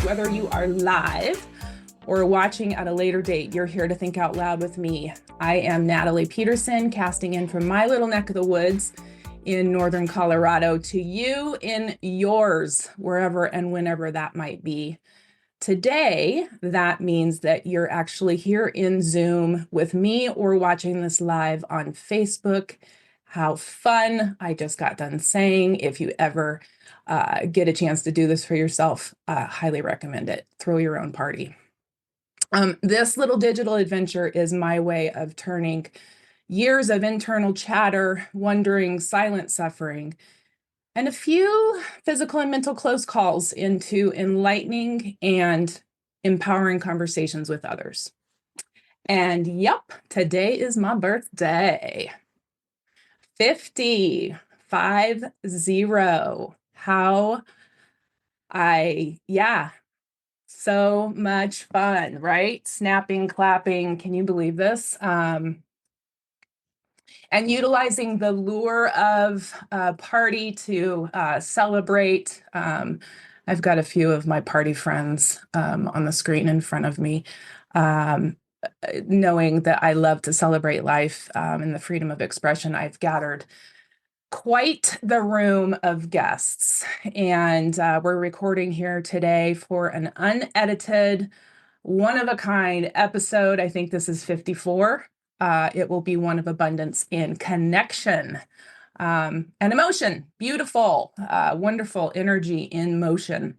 whether you are live or watching at a later date, you're here to think out loud with me. I am Natalie Peterson, casting in from my little neck of the woods in northern Colorado to you in yours, wherever and whenever that might be. Today, that means that you're actually here in Zoom with me or watching this live on Facebook. How fun. I just got done saying, if you ever get a chance to do this for yourself, highly recommend it. Throw your own party. This little digital adventure is my way of turning years of internal chatter, wondering, silent suffering, and a few physical and mental close calls into enlightening and empowering conversations with others. And yep, today is my birthday. 50. So much fun, right? Snapping, clapping. Can you believe this? And utilizing the lure of a party to celebrate. I've got a few of my party friends on the screen in front of me, knowing that I love to celebrate life and the freedom of expression. I've gathered quite the room of guests, and we're recording here today for an unedited, one-of-a-kind episode. I think this is 54. It will be one of abundance in connection and emotion. Beautiful, wonderful energy in motion.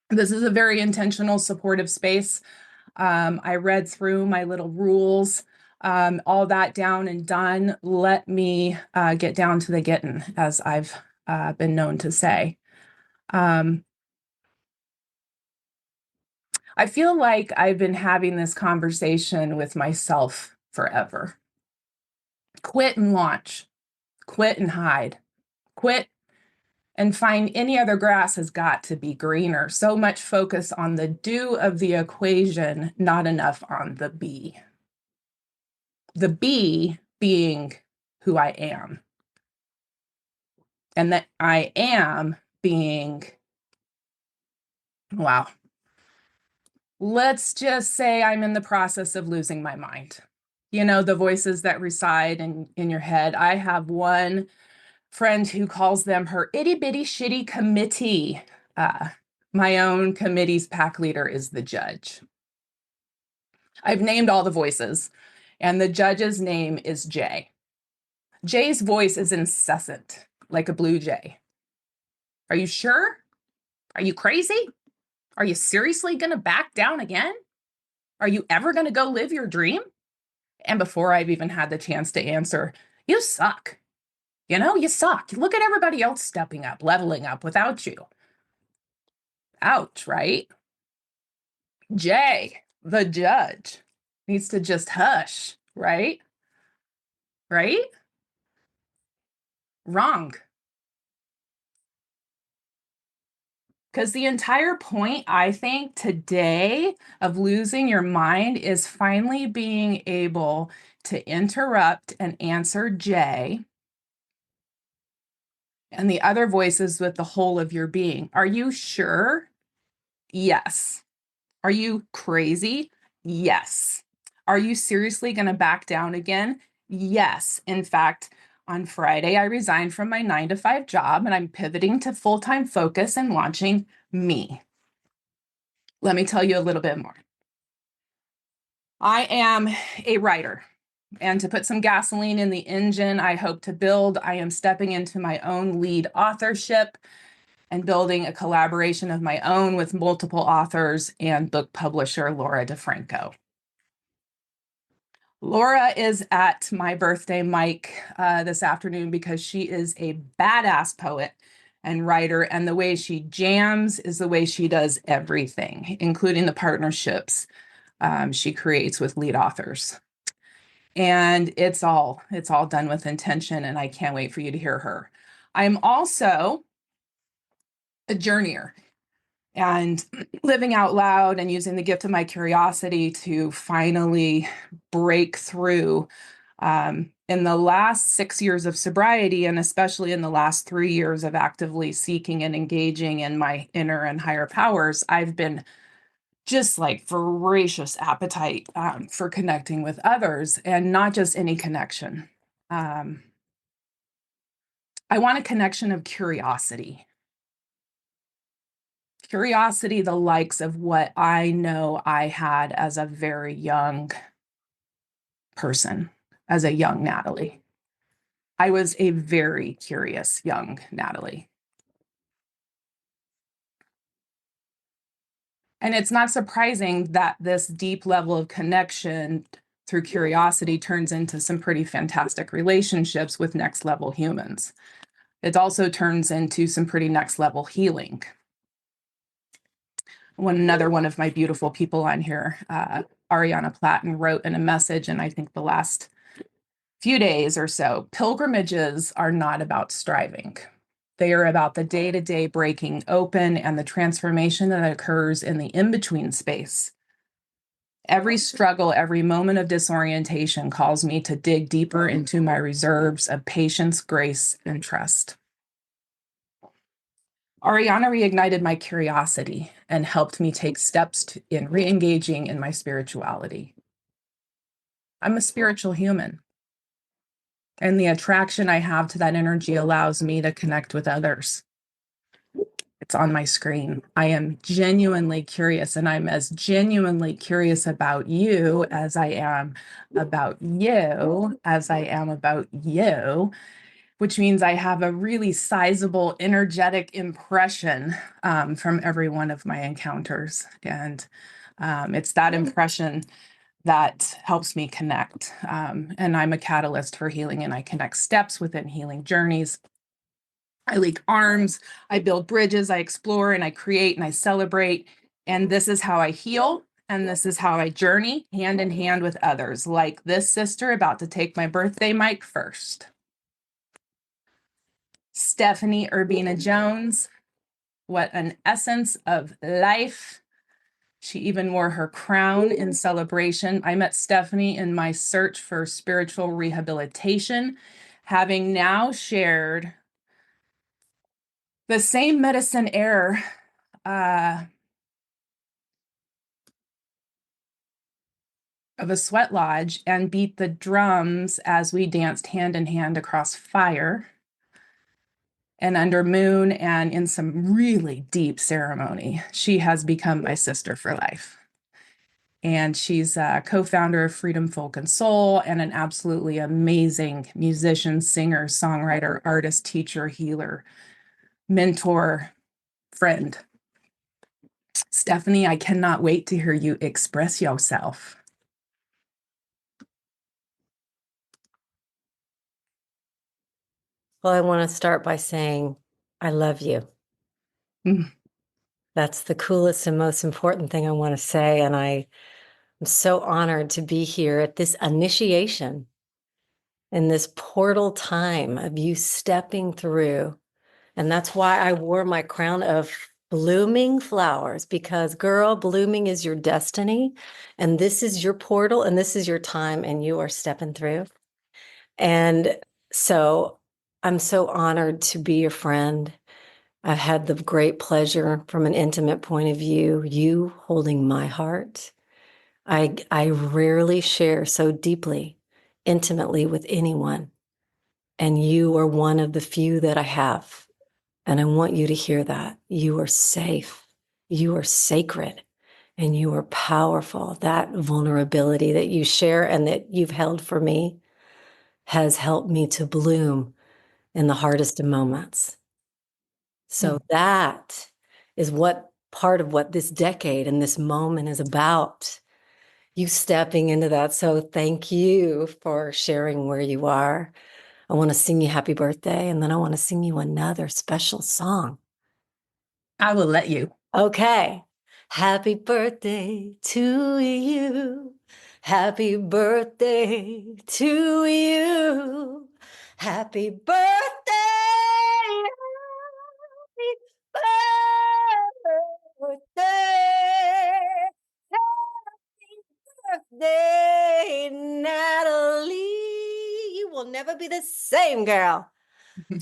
This is a very intentional, supportive space. I read through my little rules, all that down and done. Let me get down to the getting, as I've been known to say. I feel like I've been having this conversation with myself forever. Quit and launch, quit and hide, quit and find any other grass has got to be greener. So much focus on the do of the equation, not enough on the be. The be being who I am. And that I am being, wow. Let's just say I'm in the process of losing my mind. You know, the voices that reside in your head. I have one friend who calls them her itty bitty shitty committee. My own committee's pack leader is the judge. I've named all the voices, and the judge's name is Jay. Jay's voice is incessant, like a blue jay. Are you sure? Are you crazy? Are you seriously going to back down again? Are you ever going to go live your dream? And before I've even had the chance to answer, you suck. You know, you suck. Look at everybody else stepping up, leveling up without you. Ouch, right? Jay, the judge, needs to just hush, right? Right? Wrong. Because the entire point, I think, today of losing your mind is finally being able to interrupt and answer Jay and the other voices with the whole of your being. Are you sure? Yes. Are you crazy? Yes. Are you seriously going to back down again? Yes. In fact, on Friday, I resigned from my 9-to-5 job and I'm pivoting to full-time focus and launching me. Let me tell you a little bit more. I am a writer, and to put some gasoline in the engine I hope to build, I am stepping into my own lead authorship and building a collaboration of my own with multiple authors and book publisher Laura DeFranco. Laura is at my birthday mic this afternoon because she is a badass poet and writer, and the way she jams is the way she does everything, including the partnerships she creates with lead authors. And it's all done with intention, and I can't wait for you to hear her. I'm also a journeyer and living out loud and using the gift of my curiosity to finally break through In the last 6 years of sobriety, and especially in the last 3 years of actively seeking and engaging in my inner and higher powers, I've been just like voracious appetite for connecting with others, and not just any connection. I want a connection of curiosity. Curiosity, the likes of what I know I had as a very young person, as a young Natalie. I was a very curious young Natalie. And it's not surprising that this deep level of connection through curiosity turns into some pretty fantastic relationships with next level humans. It also turns into some pretty next level healing. Another one of my beautiful people on here, Ariana Platten, wrote in a message, and I think the last few days or so, pilgrimages are not about striving. They are about the day-to-day breaking open and the transformation that occurs in the in-between space. Every struggle, every moment of disorientation calls me to dig deeper into my reserves of patience, grace, and trust. Ariana reignited my curiosity and helped me take steps in re-engaging in my spirituality. I'm a spiritual human, and the attraction I have to that energy allows me to connect with others. It's on my screen. I am genuinely curious, and I'm as genuinely curious about you as I am about you, which means I have a really sizable energetic impression from every one of my encounters. And it's that impression that helps me connect. And I'm a catalyst for healing, and I connect steps within healing journeys. I link arms, I build bridges, I explore, and I create, and I celebrate. And this is how I heal. And this is how I journey hand in hand with others, like this sister about to take my birthday mic first. Stephanie Urbina Jones, what an essence of life. She even wore her crown in celebration. I met Stephanie in my search for spiritual rehabilitation, having now shared the same medicine air of a sweat lodge and beat the drums as we danced hand in hand across fire and under moon and in some really deep ceremony. She has become my sister for life. And she's a co-founder of Freedom Folk and Soul and an absolutely amazing musician, singer, songwriter, artist, teacher, healer, mentor, friend. Stephanie, I cannot wait to hear you express yourself. Well, I want to start by saying, I love you. Mm. That's the coolest and most important thing I want to say. And I am so honored to be here at this initiation in this portal time of you stepping through. And that's why I wore my crown of blooming flowers, because girl, blooming is your destiny. And this is your portal, and this is your time, and you are stepping through. And so I'm so honored to be your friend. I've had the great pleasure from an intimate point of view, you holding my heart. I rarely share so deeply, intimately with anyone. And you are one of the few that I have. And I want you to hear that. You are safe. You are sacred. And you are powerful. That vulnerability that you share and that you've held for me has helped me to bloom in the hardest of moments. So that is what part of what this decade and this moment is about. You stepping into that. So thank you for sharing where you are. I want to sing you happy birthday, and then I want to sing you another special song. I will let you. Okay. Happy birthday to you. Happy birthday to you. Happy birthday. Happy birthday. Happy birthday, Natalie. never be the same, girl. To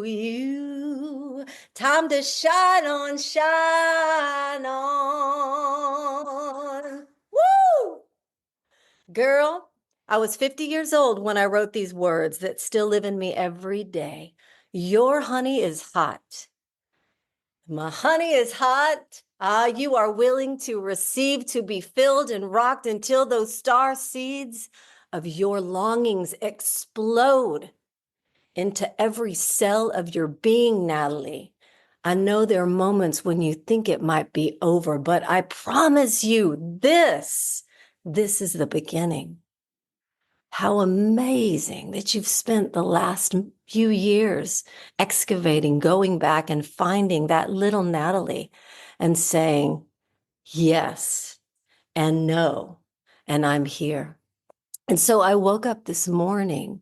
you, time to shine on, shine on. Woo! Girl, I was 50 years old when I wrote these words that still live in me every day. Your honey is hot. My honey is hot. Ah, you are willing to receive, to be filled and rocked until those star seeds of your longings explode into every cell of your being, Natalie. I know there are moments when you think it might be over, but I promise you this is the beginning. How amazing that you've spent the last few years excavating, going back and finding that little Natalie and saying, yes, and no, and I'm here. And so I woke up this morning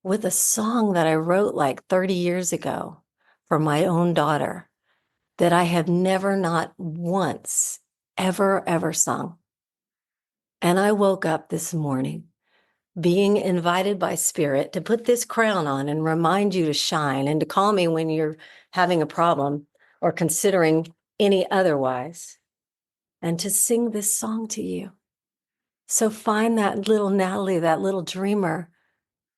with a song that I wrote like 30 years ago for my own daughter that I have never, not once, ever sung. And I woke up this morning being invited by Spirit to put this crown on and remind you to shine and to call me when you're having a problem or considering any otherwise, and to sing this song to you. So find that little Natalie, that little dreamer,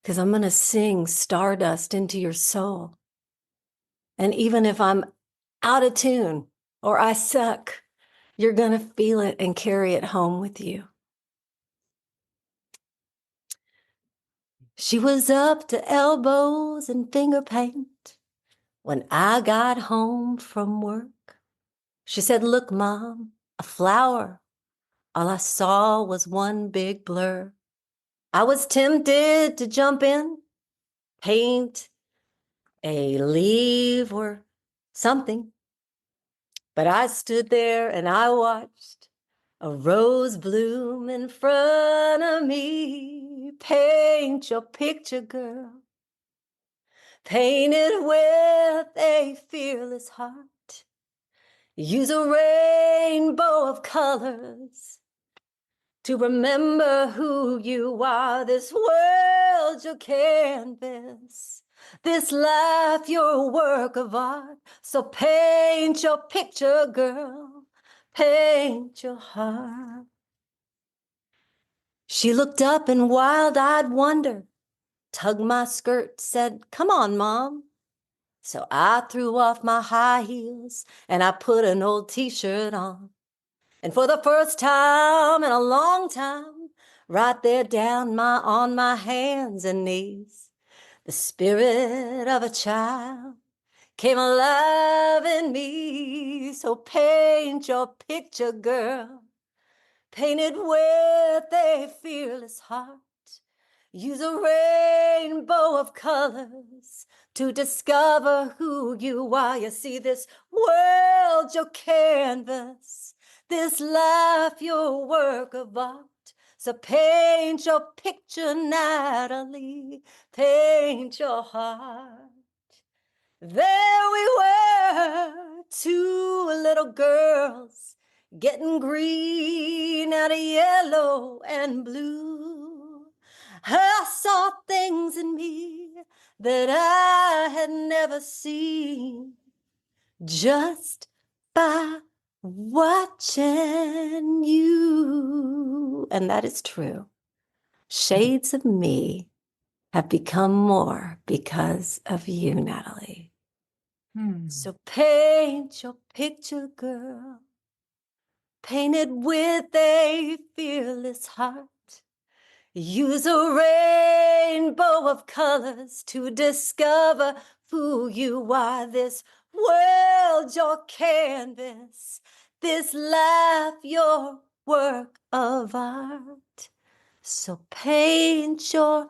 because I'm going to sing stardust into your soul. And even if I'm out of tune or I suck, you're going to feel it and carry it home with you. She was up to elbows in finger paint when I got home from work. She said, look, Mom, a flower. All I saw was one big blur. I was tempted to jump in, paint a leaf or something. But I stood there and I watched a rose bloom in front of me. Paint your picture, girl. Paint it with a fearless heart. Use a rainbow of colors to remember who you are. This world's your canvas, this life your work of art. So paint your picture, girl, paint your heart. She looked up in wild-eyed wonder, tugged my skirt, said, come on, Mom. So I threw off my high heels and I put an old t-shirt on. And for the first time in a long time, right there down on my hands and knees, the spirit of a child came alive in me. So paint your picture, girl. Paint it with a fearless heart. Use a rainbow of colors to discover who you are. You see, this world's your canvas, this life your work of art. So paint your picture, Natalie, paint your heart. There we were, two little girls getting green out of yellow and blue. I saw things in me that I had never seen just by watching you. And that is true. Shades of me have become more because of you, Natalie. So paint your picture, girl. Paint it with a fearless heart. Use a rainbow of colors to discover who you are. This world your canvas, this life your work of art. So paint your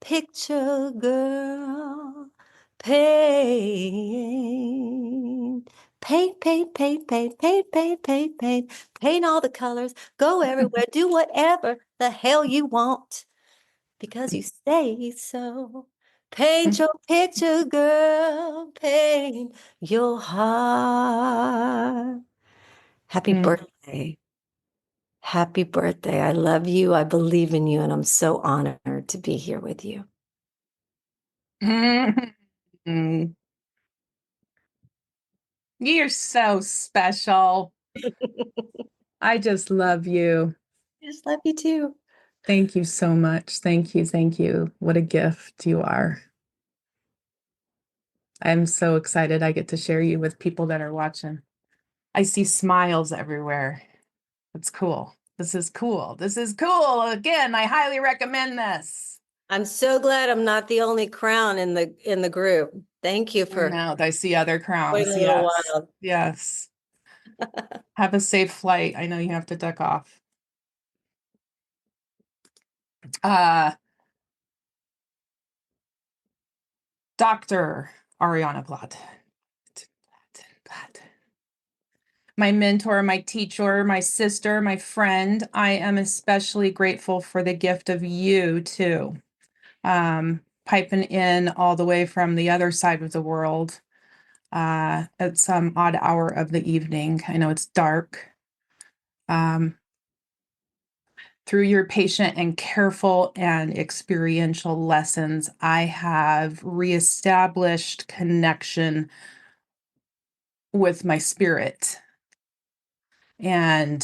picture, girl. Paint. Paint, paint, paint, paint, paint, paint, paint, paint. Paint all the colors. Go everywhere. Do whatever the hell you want because you say so. Paint your picture, girl. Paint your heart. Happy birthday. Happy birthday. I love you. I believe in you. And I'm so honored to be here with you. Mhm. You're so special. I just love you. I just love you too. Thank you so much. Thank you. Thank you. What a gift you are. I'm so excited I get to share you with people that are watching. I see smiles everywhere. It's cool. This is cool. This is cool. Again, I highly recommend this. I'm so glad I'm not the only crown in the group. Thank you for No, I see other crowns. waiting a little Yes. while. Yes. Have a safe flight. I know you have to duck off. Dr. Ariana Blatt. My mentor, my teacher, my sister, my friend. I am especially grateful for the gift of you too. Piping in all the way from the other side of the world at some odd hour of the evening. I know it's dark. Through your patient and careful and experiential lessons, I have reestablished connection with my spirit and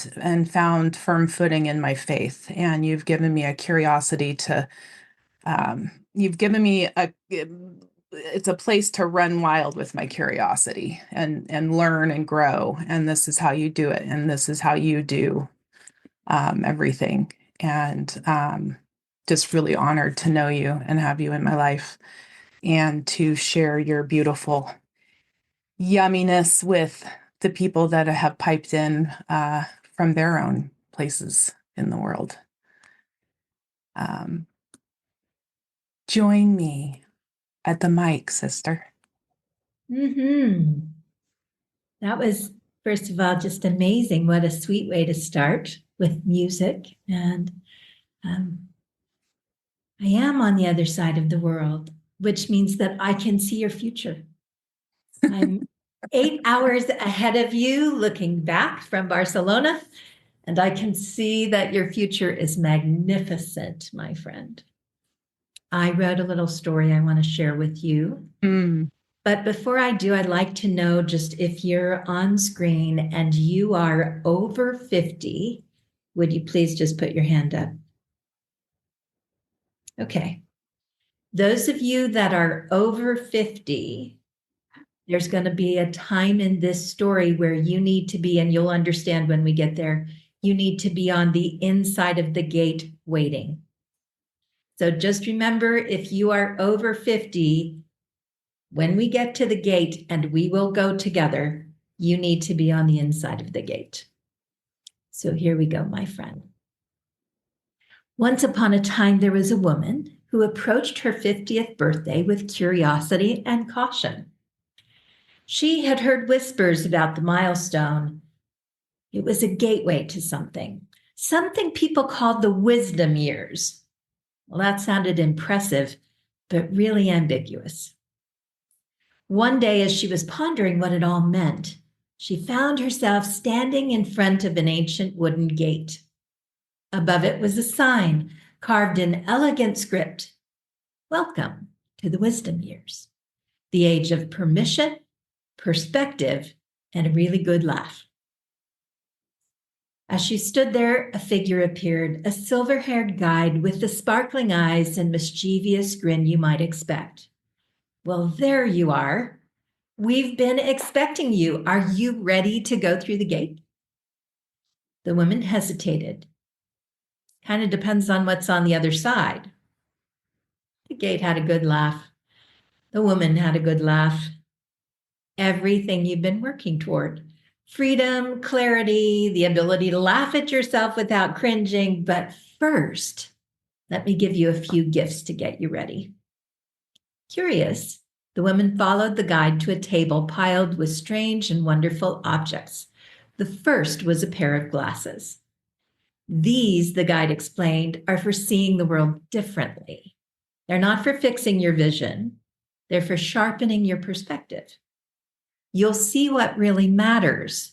found firm footing in my faith. And you've given me a curiosity to you've given me it's a place to run wild with my curiosity and learn and grow. And this is how you do it. And this is how you do everything. And just really honored to know you and have you in my life and to share your beautiful yumminess with the people that have piped in from their own places in the world. Join me at the mic, sister. That was, first of all, just amazing. What a sweet way to start with music. And I am on the other side of the world, which means that I can see your future. I'm 8 hours ahead of you looking back from Barcelona, and I can see that your future is magnificent, my friend. I wrote a little story I want to share with you. But before I do, I'd like to know just if you're on screen and you are over 50, would you please just put your hand up? Okay. Those of you that are over 50, there's going to be a time in this story where you need to be, and you'll understand when we get there, you need to be on the inside of the gate waiting. So just remember, if you are over 50, when we get to the gate and we will go together, you need to be on the inside of the gate. So here we go, my friend. Once upon a time, there was a woman who approached her 50th birthday with curiosity and caution. She had heard whispers about the milestone. It was a gateway to something people called the wisdom years. Well, that sounded impressive, but really ambiguous. One day, as she was pondering what it all meant, she found herself standing in front of an ancient wooden gate. Above it was a sign carved in elegant script. Welcome to the wisdom years, the age of permission, perspective, and a really good laugh. As she stood there, a figure appeared, a silver-haired guide with the sparkling eyes and mischievous grin you might expect. Well, there you are. We've been expecting you. Are you ready to go through the gate? The woman hesitated. Kind of depends on what's on the other side. The gate had a good laugh. The woman had a good laugh. Everything you've been working toward. Freedom, clarity, the ability to laugh at yourself without cringing. But first, let me give you a few gifts to get you ready. Curious, the woman followed the guide to a table piled with strange and wonderful objects. The first was a pair of glasses. These, the guide explained, are for seeing the world differently. They're not for fixing your vision. They're for sharpening your perspective. You'll see what really matters,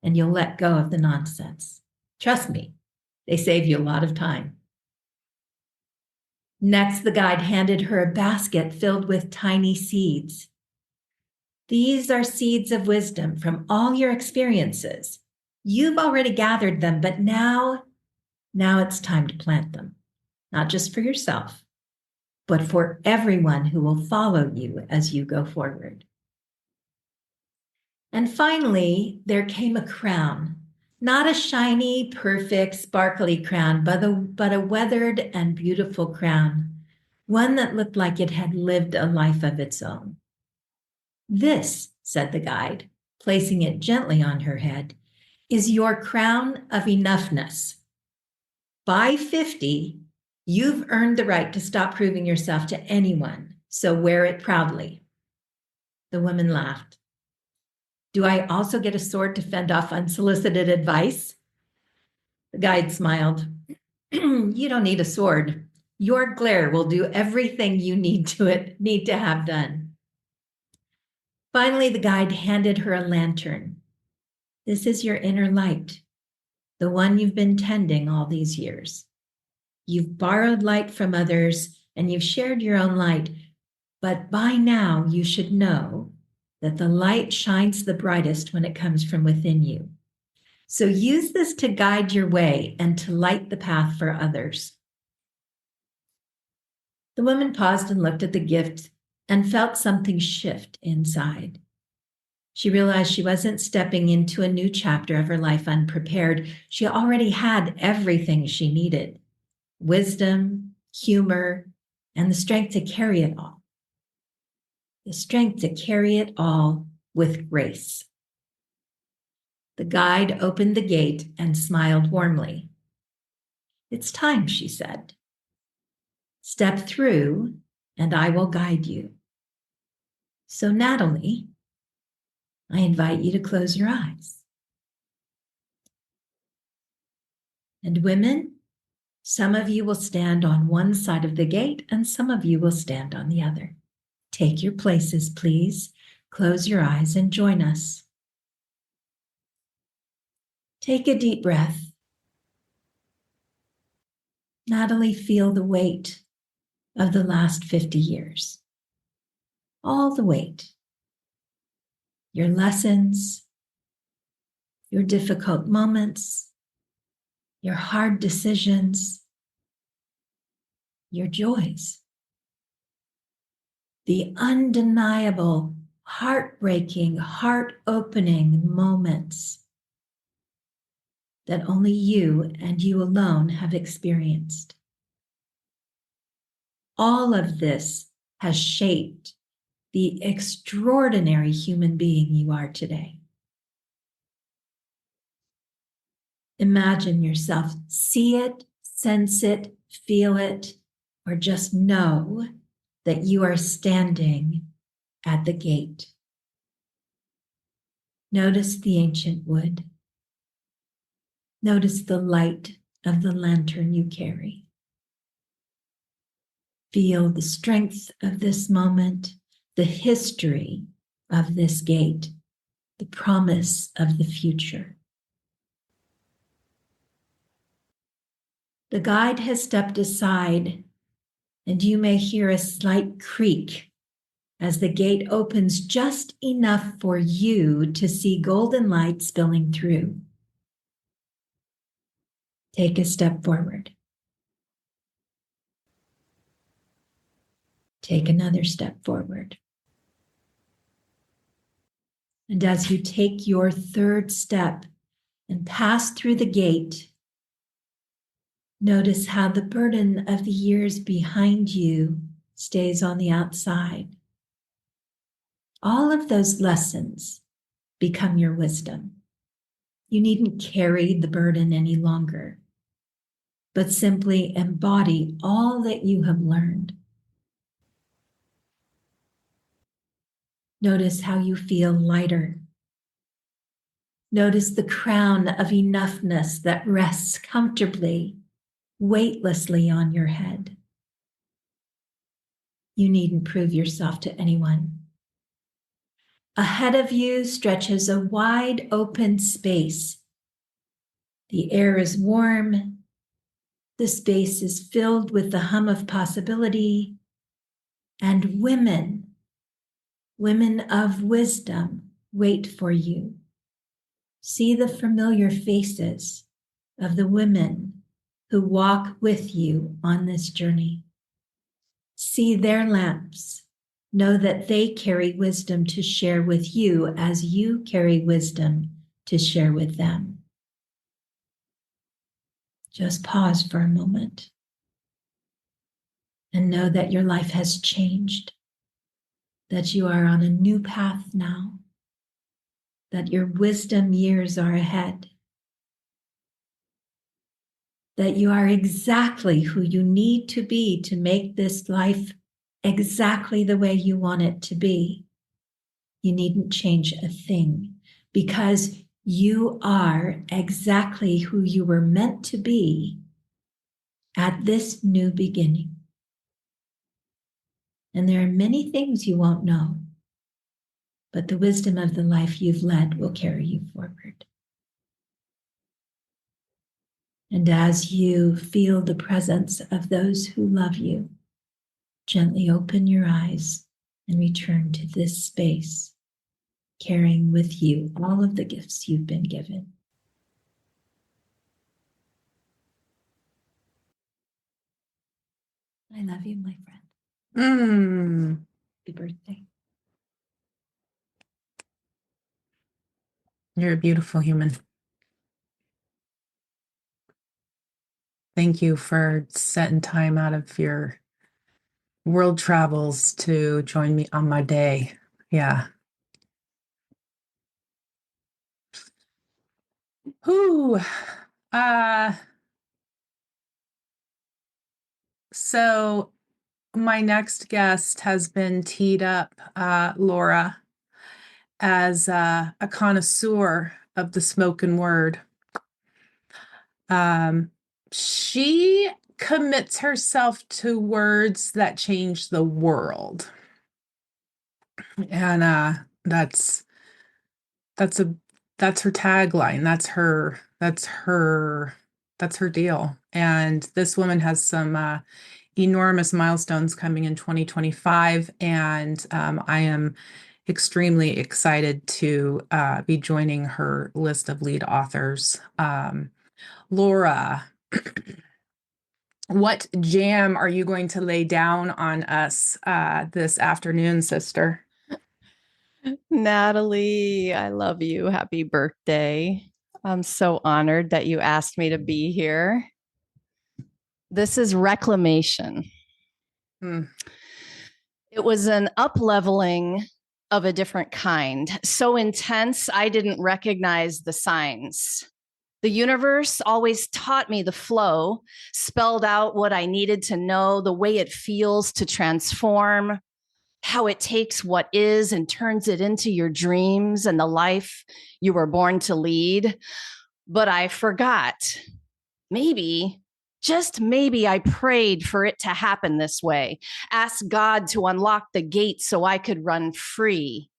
and you'll let go of the nonsense. Trust me, They save you a lot of time. Next, the guide handed her a basket filled with tiny seeds. These are seeds of wisdom from all your experiences. You've already gathered them, but now it's time to plant them, not just for yourself, but for everyone who will follow you as you go forward. And finally, there came a crown, not a shiny, perfect, sparkly crown, but a weathered and beautiful crown, one that looked like it had lived a life of its own. This, said the guide, placing it gently on her head, is your crown of enoughness. By 50, you've earned the right to stop proving yourself to anyone, so wear it proudly. The woman laughed. Do I also get a sword to fend off unsolicited advice? The guide smiled. You don't need a sword. Your glare will do everything you need to have done. Finally, the guide handed her a lantern. This is your inner light, the one you've been tending all these years. You've borrowed light from others and you've shared your own light, but by now you should know that the light shines the brightest when it comes from within you. So use this to guide your way and to light the path for others. The woman paused and looked at the gift and felt something shift inside. She realized she wasn't stepping into a new chapter of her life unprepared. She already had everything she needed: wisdom, humor, and the strength to carry it all. The strength to carry it all with grace. The guide opened the gate and smiled warmly. It's time, she said. Step through and I will guide you. So, Natalie, I invite you to close your eyes. And women, some of you will stand on one side of the gate and some of you will stand on the other. Take your places, please. Close your eyes and join us. Take a deep breath. Natalie, feel the weight of the last 50 years. All the weight. Your lessons, your difficult moments, your hard decisions, your joys. The undeniable, heartbreaking, heart-opening moments that only you and you alone have experienced. All of this has shaped the extraordinary human being you are today. Imagine yourself, see it, sense it, feel it, or just know that you are standing at the gate. Notice the ancient wood. Notice the light of the lantern you carry. Feel the strength of this moment, the history of this gate, the promise of the future. The guide has stepped aside, and you may hear a slight creak as the gate opens just enough for you to see golden light spilling through. Take a step forward. Take another step forward. And as you take your third step and pass through the gate, notice how the burden of the years behind you stays on the outside. All of those lessons become your wisdom. You needn't carry the burden any longer, but simply embody all that you have learned. Notice how you feel lighter. Notice the crown of enoughness that rests comfortably, weightlessly on your head. You needn't prove yourself to anyone. Ahead of you stretches a wide open space. The air is warm The space is filled with the hum of possibility, and women of wisdom, wait for you. See the familiar faces of the women who walk with you on this journey. See their lamps. Know that they carry wisdom to share with you as you carry wisdom to share with them. Just pause for a moment and know that your life has changed, that you are on a new path now, that your wisdom years are ahead, that you are exactly who you need to be to make this life exactly the way you want it to be. You needn't change a thing because you are exactly who you were meant to be at this new beginning. And there are many things you won't know, but the wisdom of the life you've led will carry you forward. And as you feel the presence of those who love you, gently open your eyes and return to this space, carrying with you all of the gifts you've been given. I love you, my friend. Happy birthday. You're a beautiful human. Thank you for setting time out of your world travels to join me on my day. Yeah. Whew. So my next guest has been teed up, Laura, as a connoisseur of the spoken word. She commits herself to words that change the world. And that's her tagline. That's her deal. And this woman has some enormous milestones coming in 2025, and I am extremely excited to be joining her list of lead authors. Laura, what jam are you going to lay down on us this afternoon, sister? Natalie, I love you. Happy birthday. I'm so honored that you asked me to be here. This is reclamation. It was an up-leveling of a different kind, so intense I didn't recognize the signs. The universe always taught me the flow, spelled out what I needed to know, the way it feels to transform, how it takes what is and turns it into your dreams and the life you were born to lead. But I forgot. Maybe, just maybe, I prayed for it to happen this way, asked God to unlock the gate so I could run free.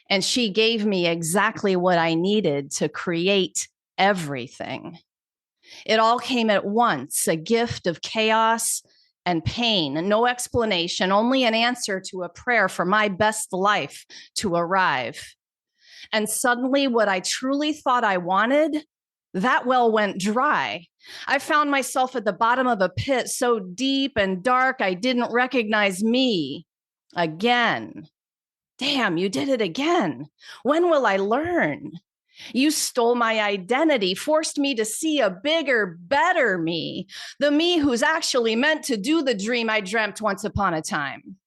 And she gave me exactly what I needed to create everything. It all came at once, a gift of chaos and pain, no explanation, only an answer to a prayer for my best life to arrive. And suddenly, what I truly thought I wanted, that well went dry. I found myself at the bottom of a pit so deep and dark, I didn't recognize me again. Damn, you did it again. When will I learn? You stole my identity, forced me to see a bigger, better me, the me who's actually meant to do the dream I dreamt once upon a time.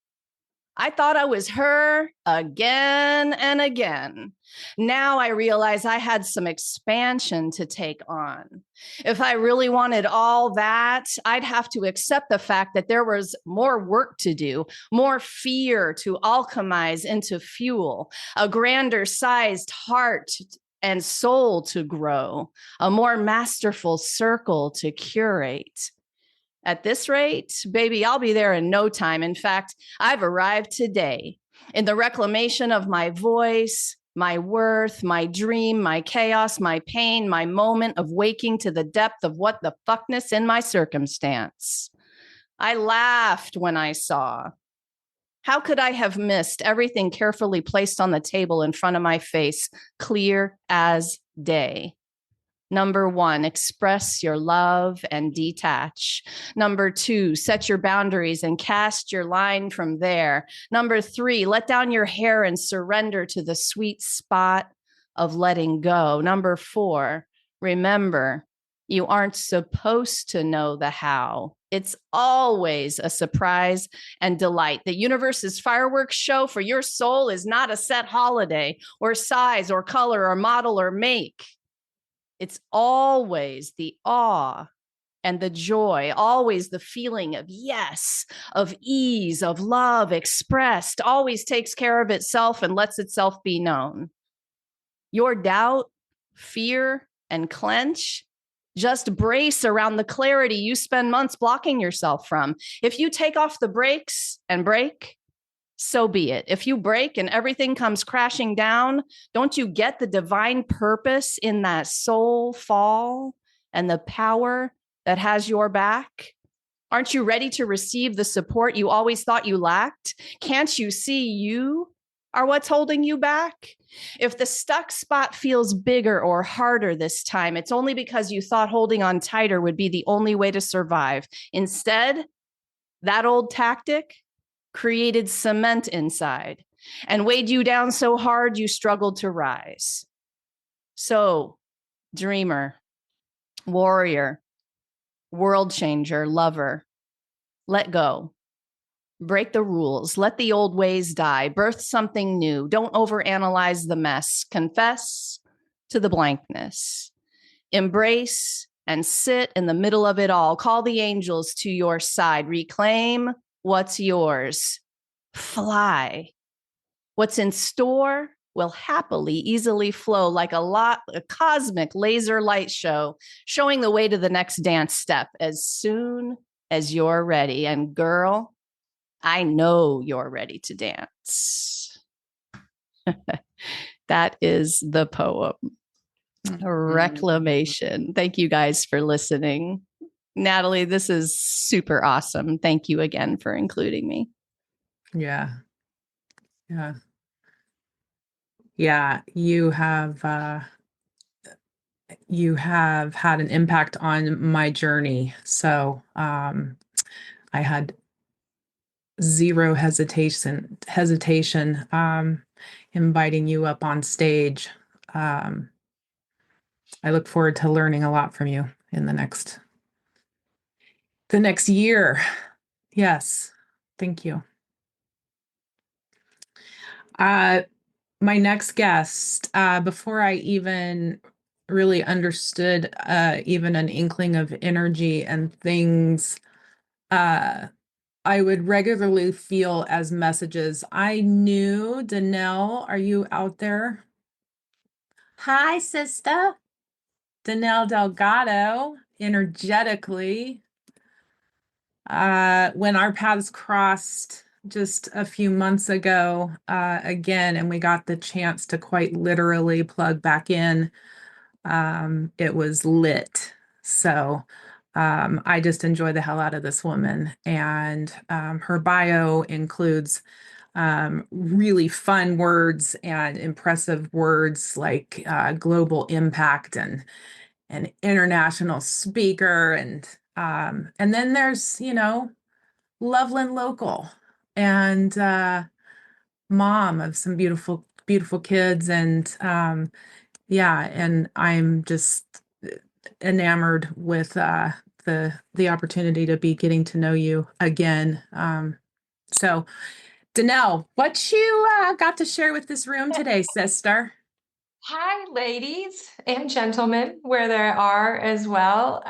I thought I was her again and again. Now I realize I had some expansion to take on. If I really wanted all that, I'd have to accept the fact that there was more work to do, more fear to alchemize into fuel, a grander sized heart and soul to grow, a more masterful circle to curate. At this rate, baby, I'll be there in no time. In fact, I've arrived today in the reclamation of my voice, my worth, my dream, my chaos, my pain, my moment of waking to the depth of what the fuckness in my circumstance. I laughed when I saw. How could I have missed everything carefully placed on the table in front of my face, clear as day? Number 1, express your love and detach. Number 2, set your boundaries and cast your line from there. Number 3, let down your hair and surrender to the sweet spot of letting go. Number 4, remember, you aren't supposed to know the how. It's always a surprise and delight. The universe's fireworks show for your soul is not a set holiday or size or color or model or make. It's always the awe and the joy, always the feeling of yes, of ease, of love expressed, always takes care of itself and lets itself be known. Your doubt, fear, and clench, just brace around the clarity you spend months blocking yourself from. If you take off the brakes and break, so be it. If you break and everything comes crashing down, don't you get the divine purpose in that soul fall and the power that has your back? Aren't you ready to receive the support you always thought you lacked? Can't you see you are what's holding you back? If the stuck spot feels bigger or harder this time, it's only because you thought holding on tighter would be the only way to survive. Instead, that old tactic created cement inside and weighed you down so hard you struggled to rise. So, dreamer, warrior, world changer, lover, let go. Break the rules. Let the old ways die. Birth something new. Don't overanalyze the mess. Confess to the blankness. Embrace and sit in the middle of it all. Call the angels to your side. Reclaim what's yours. Fly. What's in store will happily, easily flow like a cosmic laser light show, showing the way to the next dance step as soon as you're ready. And girl, I know you're ready to dance. That is the poem. Reclamation. Thank you guys for listening. Natalie, this is super awesome. Thank you again for including me. Yeah. Yeah. Yeah. You have had an impact on my journey. So I had zero hesitation inviting you up on stage. I look forward to learning a lot from you in the next year. Yes. Thank you. My next guest, before I even really understood even an inkling of energy and things, I would regularly feel as messages. I knew, Danelle, are you out there? Hi, sister. Danelle Delgado, energetically. When our paths crossed just a few months ago, again, and we got the chance to quite literally plug back in, it was lit. So I just enjoy the hell out of this woman. And her bio includes really fun words and impressive words like global impact and an international speaker. And then there's, Loveland local and mom of some beautiful, beautiful kids. And yeah, and I'm just enamored with the opportunity to be getting to know you again. So Danelle, what you got to share with this room today, sister? Hi, ladies and gentlemen, where there are as well.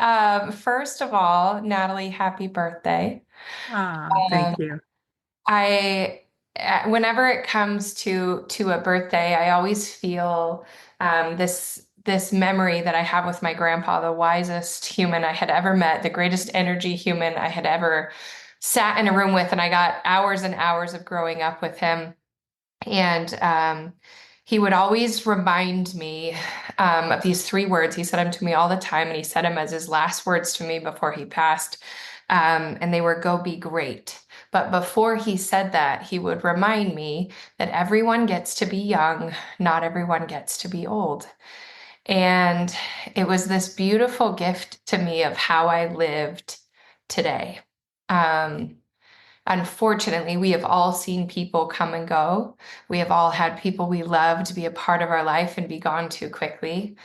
First of all, Natalie, happy birthday. Thank you. Whenever it comes to a birthday, I always feel this memory that I have with my grandpa, the wisest human I had ever met, the greatest energy human I had ever sat in a room with, and I got hours and hours of growing up with him. And he would always remind me of these three words. He said them to me all the time, and he said them as his last words to me before he passed. And they were, "Go be great." But before he said that, he would remind me that everyone gets to be young, not everyone gets to be old. And it was this beautiful gift to me of how I lived today. Unfortunately, we have all seen people come and go. We have all had people we loved be a part of our life and be gone too quickly.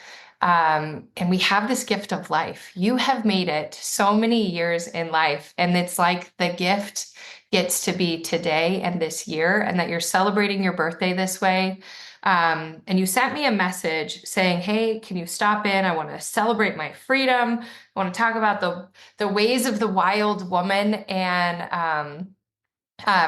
And we have this gift of life. You have made it so many years in life, and it's like the gift gets to be today and this year, and that you're celebrating your birthday this way. And you sent me a message saying, "Hey, can you stop in? I want to celebrate my freedom. I want to talk about the ways of the wild woman." And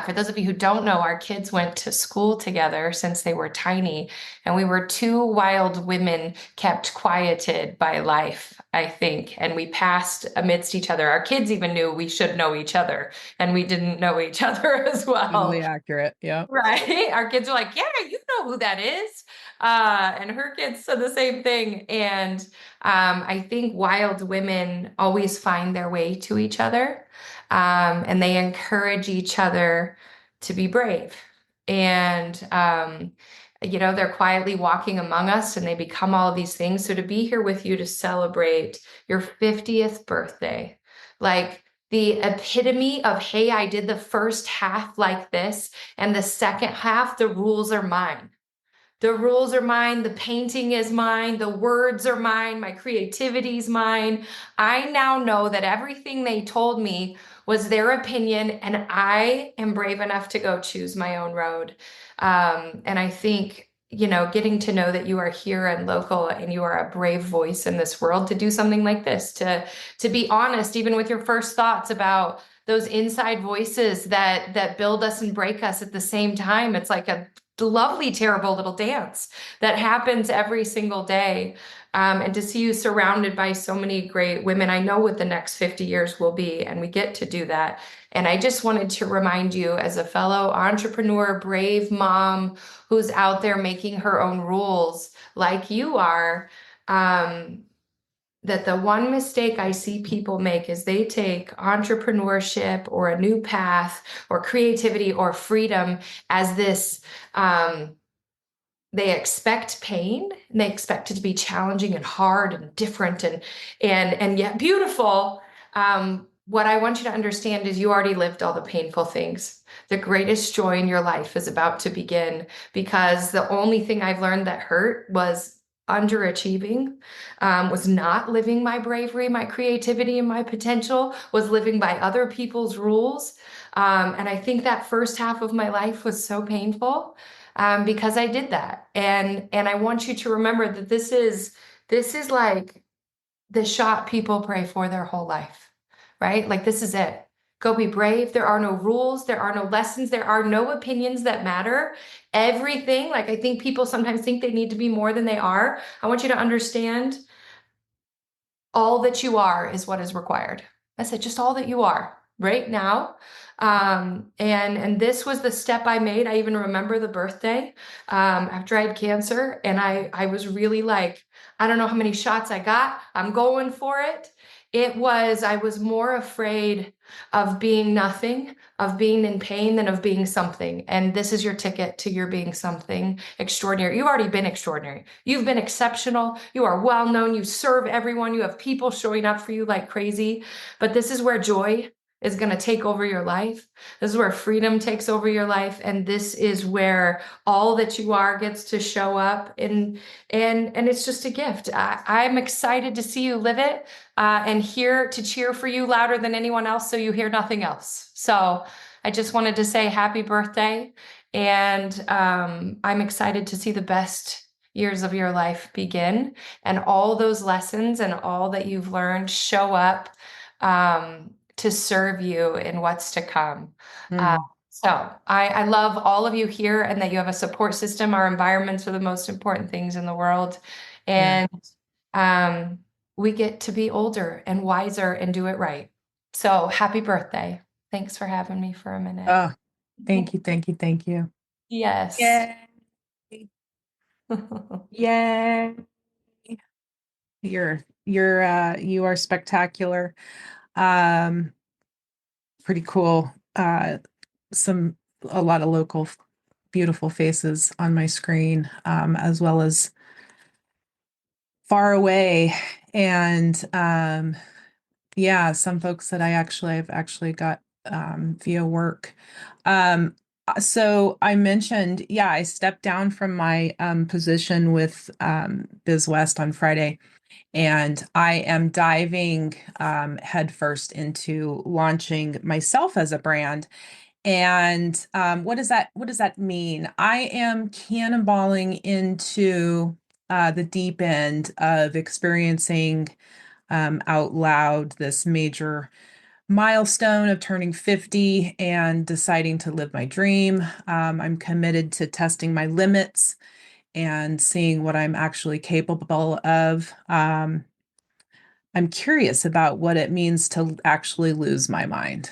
for those of you who don't know, our kids went to school together since they were tiny, and we were two wild women kept quieted by life, I think, and we passed amidst each other. Our kids even knew we should know each other, and we didn't know each other as well. Totally accurate. Yeah. Right. Our kids were like, "Yeah, you know who that is." And her kids said the same thing. And I think wild women always find their way to each other, and they encourage each other to be brave. And, they're quietly walking among us, and they become all of these things. So to be here with you to celebrate your 50th birthday, like, the epitome of, hey, I did the first half like this, and the second half, the rules are mine. The rules are mine. The painting is mine. The words are mine. My creativity is mine. I now know that everything they told me was their opinion, and I am brave enough to go choose my own road. And I think, getting to know that you are here and local, and you are a brave voice in this world to do something like this, to be honest, even with your first thoughts about those inside voices that build us and break us at the same time. It's like a lovely, terrible little dance that happens every single day. And to see you surrounded by so many great women, I know what the next 50 years will be, and we get to do that. And I just wanted to remind you, as a fellow entrepreneur, brave mom who's out there making her own rules like you are, that the one mistake I see people make is they take entrepreneurship or a new path or creativity or freedom as this, they expect pain, and they expect it to be challenging and hard and different and yet beautiful. What I want you to understand is you already lived all the painful things. The greatest joy in your life is about to begin, because the only thing I've learned that hurt was underachieving, was not living my bravery, my creativity, and my potential, was living by other people's rules. And I think that first half of my life was so painful, because I did that. And I want you to remember that this is like the shot people pray for their whole life, right? Like, this is it. Go be brave. There are no rules. There are no lessons. There are no opinions that matter. Everything, like, I think people sometimes think they need to be more than they are. I want you to understand all that you are is what is required. That's it. Just all that you are right now. And this was the step I made. I even remember the birthday, after I had cancer, and I was really like, I don't know how many shots I got. I'm going for it. I was more afraid of being nothing, of being in pain, than of being something. And this is your ticket to your being something extraordinary. You've already been extraordinary. You've been exceptional. You are well known. You serve everyone. You have people showing up for you like crazy. But this is where joy is going to take over your life. This is where freedom takes over your life. And this is where all that you are gets to show up. And it's just a gift. I'm excited to see you live it, and here to cheer for you louder than anyone else, so you hear nothing else. So I just wanted to say happy birthday. And I'm excited to see the best years of your life begin, and all those lessons and all that you've learned show up, to serve you in what's to come. So I love all of you here, and that you have a support system. Our environments are the most important things in the world. And we get to be older and wiser and do it right. So happy birthday. Thanks for having me for a minute. Oh, thank you. Thank you. Thank you. Yes. Yeah. Yay. You are spectacular. Um, Pretty cool. A lot of local beautiful faces on my screen, as well as far away. And yeah, some folks that I've actually got via work. So I mentioned, yeah, I stepped down from my position with Biz West on Friday, and I am diving headfirst into launching myself as a brand. And what does that mean? I am cannonballing into the deep end of experiencing out loud this major milestone of turning 50 and deciding to live my dream. I'm committed to testing my limits and seeing what I'm actually capable of. I'm curious about what it means to actually lose my mind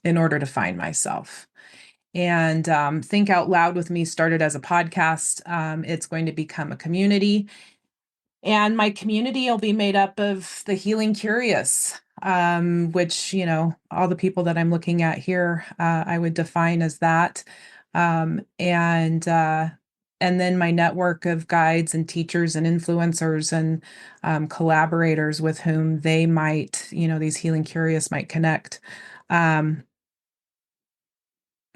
in order to find myself. And Think Out Loud with Me started as a podcast. It's going to become a community. And my community will be made up of the healing curious, which, all the people that I'm looking at here, I would define as that. Um, and uh, and then my network of guides and teachers and influencers and collaborators with whom they might, these healing curious might connect.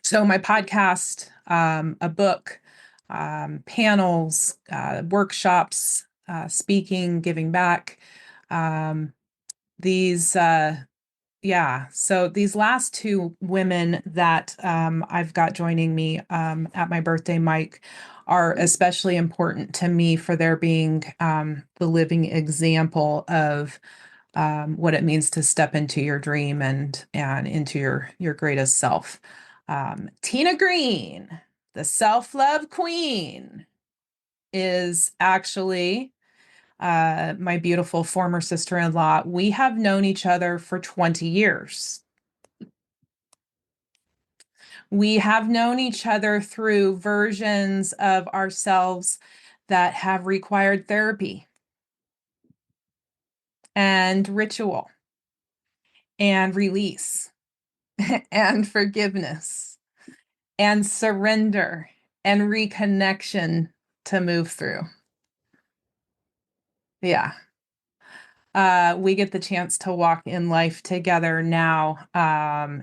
So my podcast, a book, panels, workshops, speaking, giving back. Um, these, yeah. So these last two women that I've got joining me at my birthday, Mike, are especially important to me for their being the living example of what it means to step into your dream and into your greatest self. Tina Green, the self-love queen, is actually my beautiful former sister-in-law. We have known each other for 20 years. We have known each other through versions of ourselves that have required therapy and ritual and release and forgiveness and surrender and reconnection to move through. Yeah. We get the chance to walk in life together now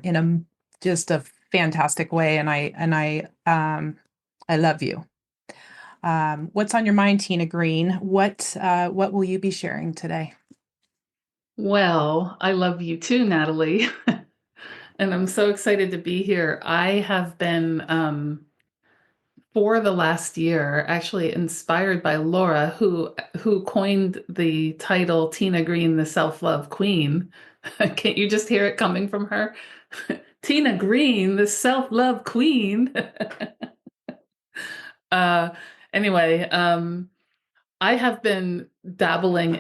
in just a fantastic way, and I love you. What's on your mind, Tina Green? What will you be sharing today? Well, I love you too, Natalie. And I'm so excited to be here. I have been, for the last year, actually inspired by Laura, who coined the title Tina Green, the Self-Love Queen. Can't you just hear it coming from her? Tina Green, the Self-Love Queen. uh, anyway, I have been dabbling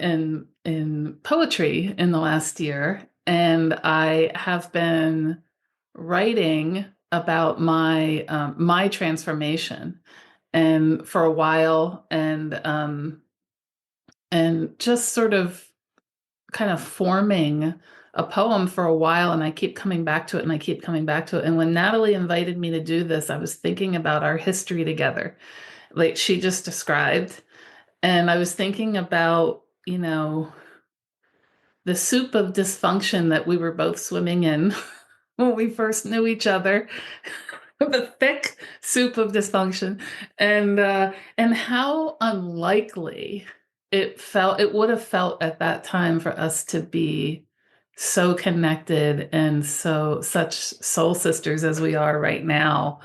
in poetry in the last year, and I have been writing about my transformation, and for a while, and just sort of kind of forming a poem for a while, and I keep coming back to it, and I keep coming back to it. And when Natalie invited me to do this, I was thinking about our history together, like she just described. And I was thinking about, the soup of dysfunction that we were both swimming in when we first knew each other, the thick soup of dysfunction, and how unlikely it would have felt at that time for us to be so connected and such soul sisters as we are right now.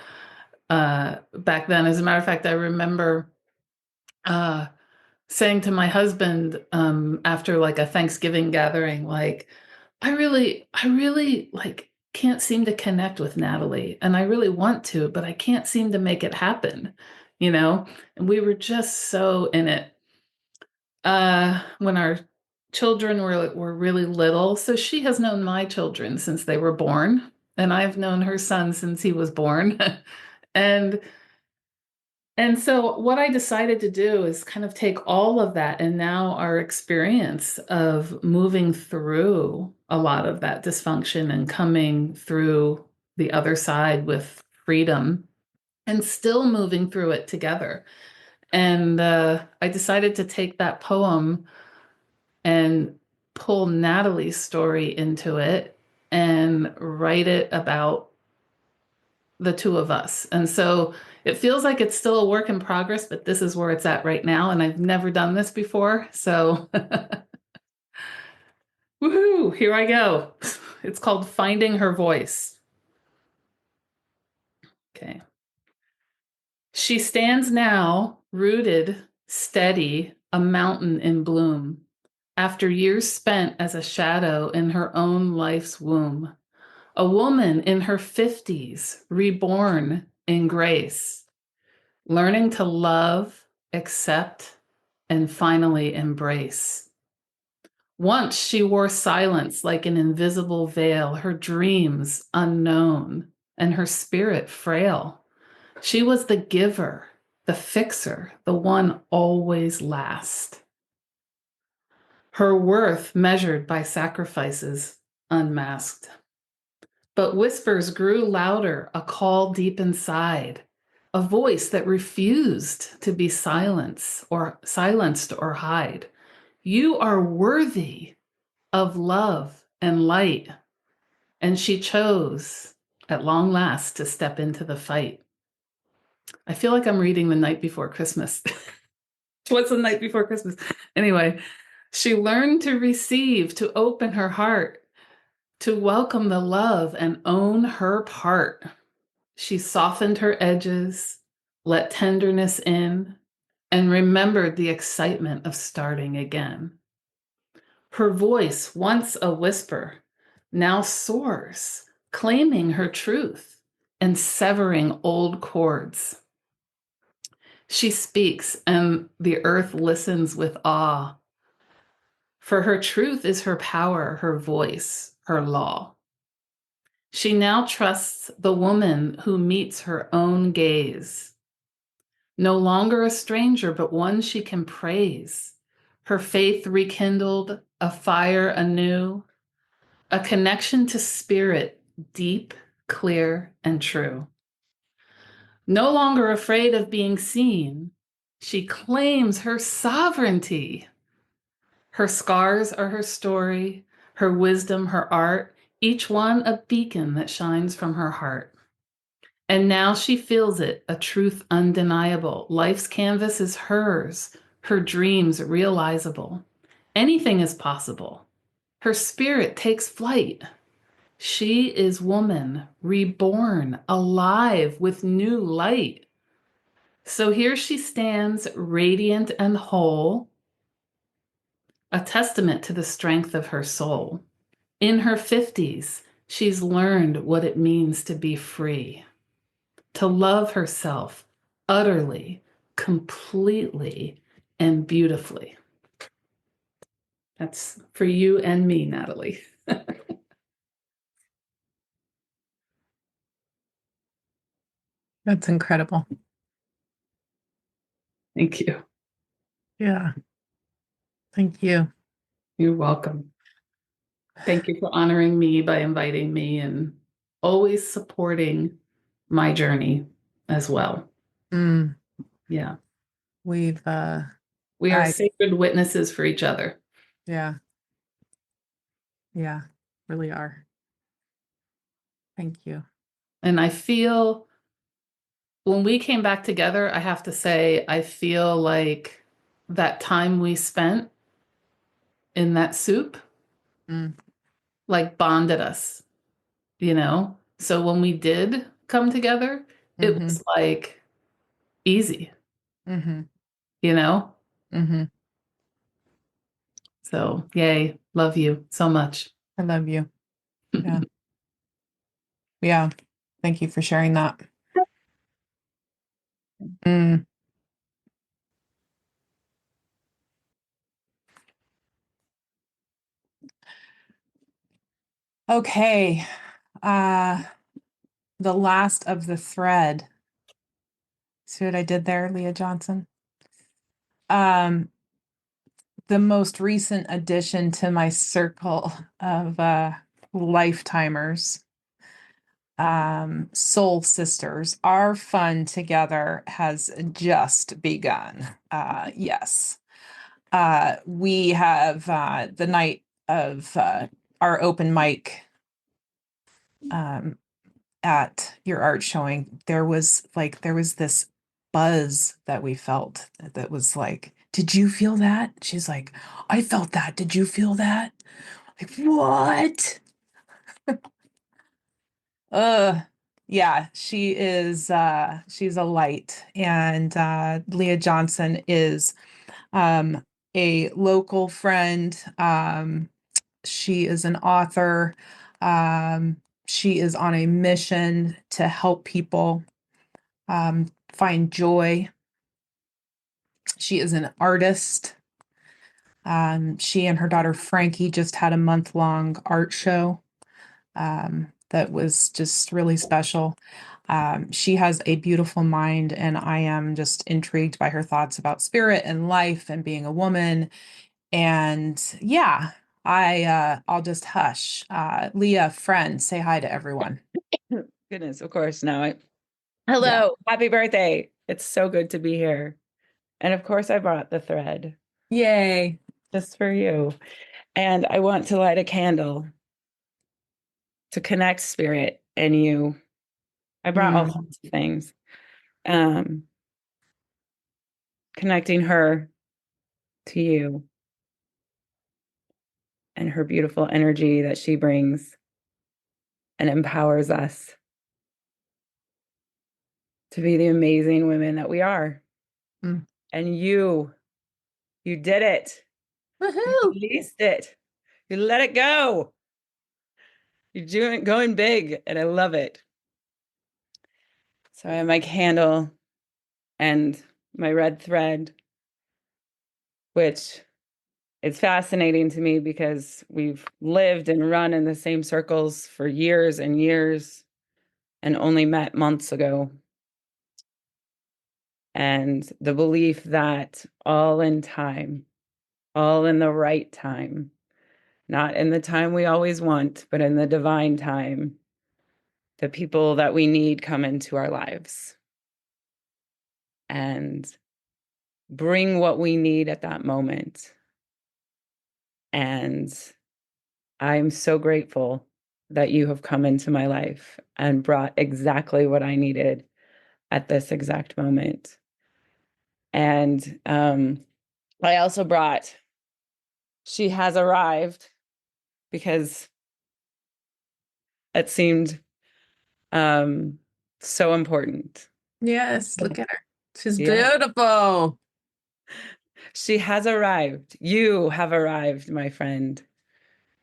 Back then, as a matter of fact, I remember saying to my husband after like a Thanksgiving gathering, like, I really like can't seem to connect with Natalie, and I really want to, but I can't seem to make it happen, And we were just so in it. When our children were really little, so she has known my children since they were born, and I've known her son since he was born. And And so what I decided to do is kind of take all of that and now our experience of moving through a lot of that dysfunction and coming through the other side with freedom and still moving through it together. And I decided to take that poem and pull Natalie's story into it and write it about the two of us. And so it feels like it's still a work in progress, but this is where it's at right now. And I've never done this before. So woohoo, here I go. It's called Finding Her Voice. Okay. She stands now, rooted, steady, a mountain in bloom, after years spent as a shadow in her own life's womb. A woman in her 50s, reborn in grace, learning to love, accept, and finally embrace. Once she wore silence like an invisible veil, her dreams unknown, and her spirit frail. She was the giver, the fixer, the one always last. Her worth measured by sacrifices unmasked. But whispers grew louder, a call deep inside, a voice that refused to be silenced or hide. You are worthy of love and light. And she chose, at long last, to step into the fight. I feel like I'm reading The Night Before Christmas. What's The Night Before Christmas? Anyway, she learned to receive, to open her heart, to welcome the love and own her part. She softened her edges, let tenderness in, and remembered the excitement of starting again. Her voice, once a whisper, now soars, claiming her truth and severing old cords. She speaks, and the earth listens with awe. For her truth is her power, her voice, her law. She now trusts the woman who meets her own gaze. No longer a stranger, but one she can praise. Her faith rekindled, a fire anew, a connection to spirit, deep, clear, and true. No longer afraid of being seen, she claims her sovereignty. Her scars are her story, her wisdom, her art, each one a beacon that shines from her heart. And now she feels it, a truth undeniable. Life's canvas is hers, her dreams realizable. Anything is possible. Her spirit takes flight. She is woman, reborn, alive with new light. So here she stands, radiant and whole, a testament to the strength of her soul. In her 50s, she's learned what it means to be free, to love herself utterly, completely, and beautifully. That's for you and me, Natalie. That's incredible. Thank you. Yeah. Thank you. You're welcome. Thank you for honoring me by inviting me and always supporting my journey as well. Mm, Yeah. we've We are I- sacred witnesses for each other. yeah. Yeah, really are. Thank you. And I feel when we came back together, I have to say, I feel like that time we spent in that soup, Mm. like bonded us, you know? So when we did come together, it was like easy, Mm-hmm. you know? Mm-hmm. So yay, love you so much. I love you. Yeah. Yeah. Thank you for sharing that. Mm. Okay. The last of the thread See what I did there, Leah Johnson? The most recent addition to my circle of lifetimers, soul sisters. Our fun together has just begun. Yes. We have the night of our open mic at your art showing. There was this buzz that we felt that was like, did you feel that? She's like, I felt that. Did you feel that? Like, what? Yeah, she's a light. And Leah Johnson is a local friend. She is an author. She is on a mission to help people find joy. She is an artist. She and her daughter Frankie just had a month-long art show that was just really special. She has a beautiful mind, and I am just intrigued by her thoughts about spirit and life and being a woman. And yeah, I'll just hush. Leah, friend, say hi to everyone. Goodness, of course. Hello, happy birthday. It's so good to be here. And of course, I brought the thread Yay. just for you. And I want to light a candle to connect spirit and you. I brought all sorts of things. Connecting her to you and her beautiful energy that she brings and empowers us to be the amazing women that we are. And you did it. Woohoo. You released it. You let it go. You're going big, and I love it. So I have my candle and my red thread, which it's fascinating to me because we've lived and run in the same circles for years and years and only met months ago. And the belief that all in time, all in the right time, not in the time we always want, but in the divine time, the people that we need come into our lives and bring what we need at that moment. And I'm so grateful that you have come into my life and brought exactly what I needed at this exact moment. And I also brought She Has Arrived because it seemed so important. Yes, look at her. She's Yeah. beautiful. She has arrived. You have arrived, my friend.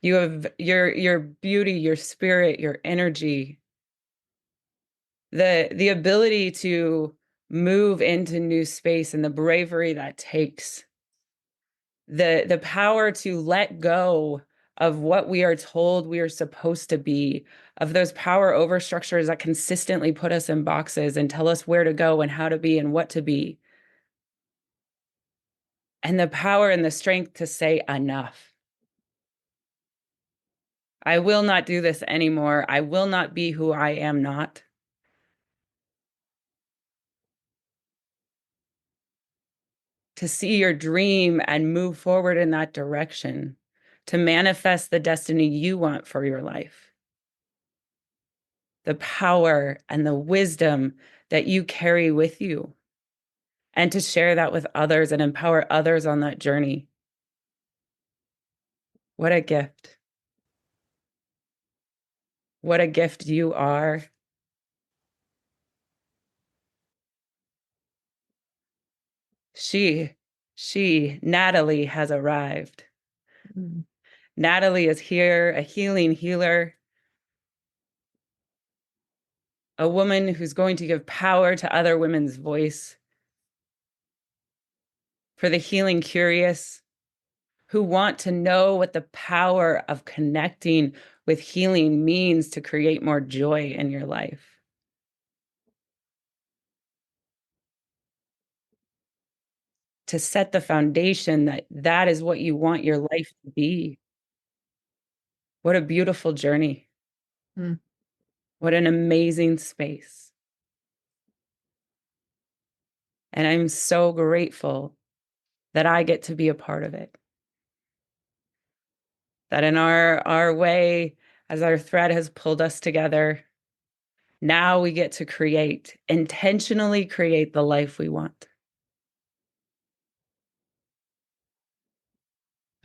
You have your beauty, your spirit, your energy, the ability to move into new space and the bravery that takes, the power to let go of what we are told we are supposed to be, of those power overstructures that consistently put us in boxes and tell us where to go and how to be and what to be. And the power and the strength to say enough. I will not do this anymore. I will not be who I am not. To see your dream and move forward in that direction, to manifest the destiny you want for your life. The power and the wisdom that you carry with you, and to share that with others and empower others on that journey. What a gift. What a gift you are. Natalie has arrived. Natalie is here, a healing healer, a woman who's going to give power to other women's voice, for the healing curious who want to know what the power of connecting with healing means to create more joy in your life. to set the foundation that that is what you want your life to be. What a beautiful journey. Mm. What an amazing space. And I'm so grateful that I get to be a part of it. That in our way, as our thread has pulled us together, now we get to create, intentionally create the life we want.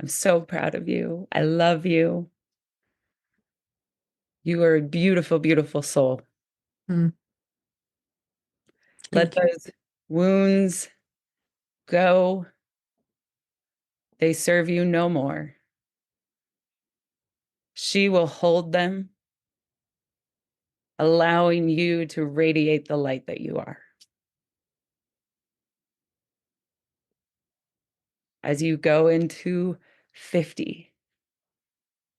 I'm so proud of you. I love you. You are a beautiful, beautiful soul. Mm. Let Thank you. those wounds go. They serve you no more. She will hold them, allowing you to radiate the light that you are. As you go into 50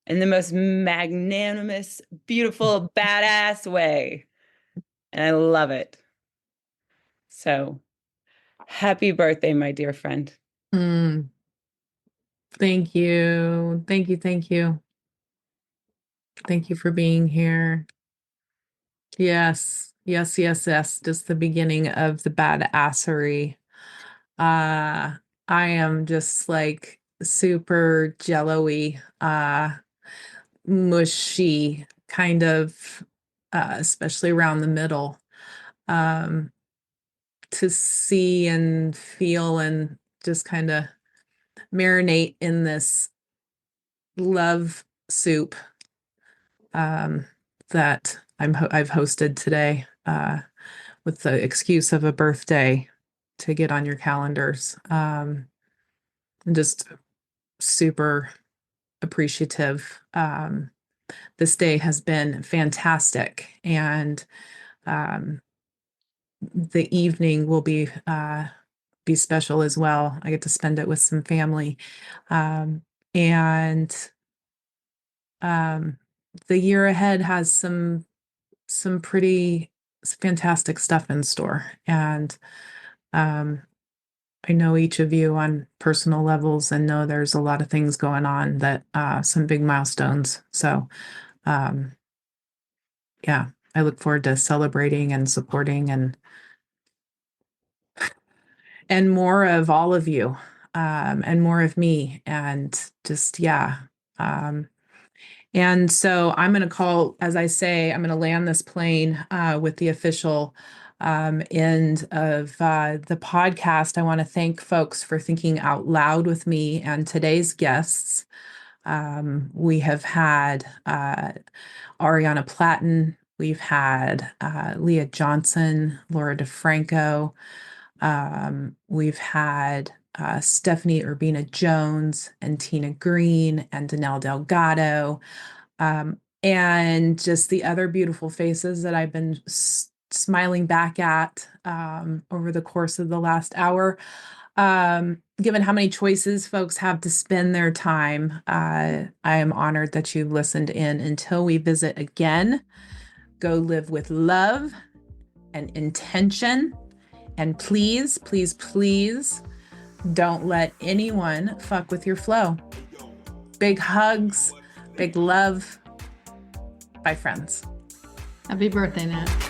in the most magnanimous, beautiful, badass way. And I love it. So happy birthday, my dear friend. Mm. Thank you. Thank you. Thank you. Thank you for being here. Yes. Yes, yes, yes. Just the beginning of the badassery. I am just like super jello-y, mushy, kind of, especially around the middle. Um, to see and feel and just kind of marinate in this love soup that I've hosted today, with the excuse of a birthday to get on your calendars. I'm just super appreciative. This day has been fantastic, and the evening will be special as well. I get to spend it with some family, and the year ahead has some pretty fantastic stuff in store. And I know each of you on personal levels and know there's a lot of things going on that some big milestones. So yeah, I look forward to celebrating and supporting and more of all of you, and more of me, and just yeah. And so I'm going to call, as I say, I'm going to land this plane with the official end of the podcast. I want to thank folks for thinking out loud with me and today's guests. We have had Ariana Platten, we've had Leah Johnson, Laura DeFranco, we've had Stephanie Urbina Jones and Tina Green and Danelle Delgado, and just the other beautiful faces that I've been smiling back at over the course of the last hour. Given how many choices folks have to spend their time, I am honored that you've listened in. Until we visit again, go live with love and intention. And please, please, please don't let anyone fuck with your flow. Big hugs, big love. Bye, friends. Happy birthday, Nat.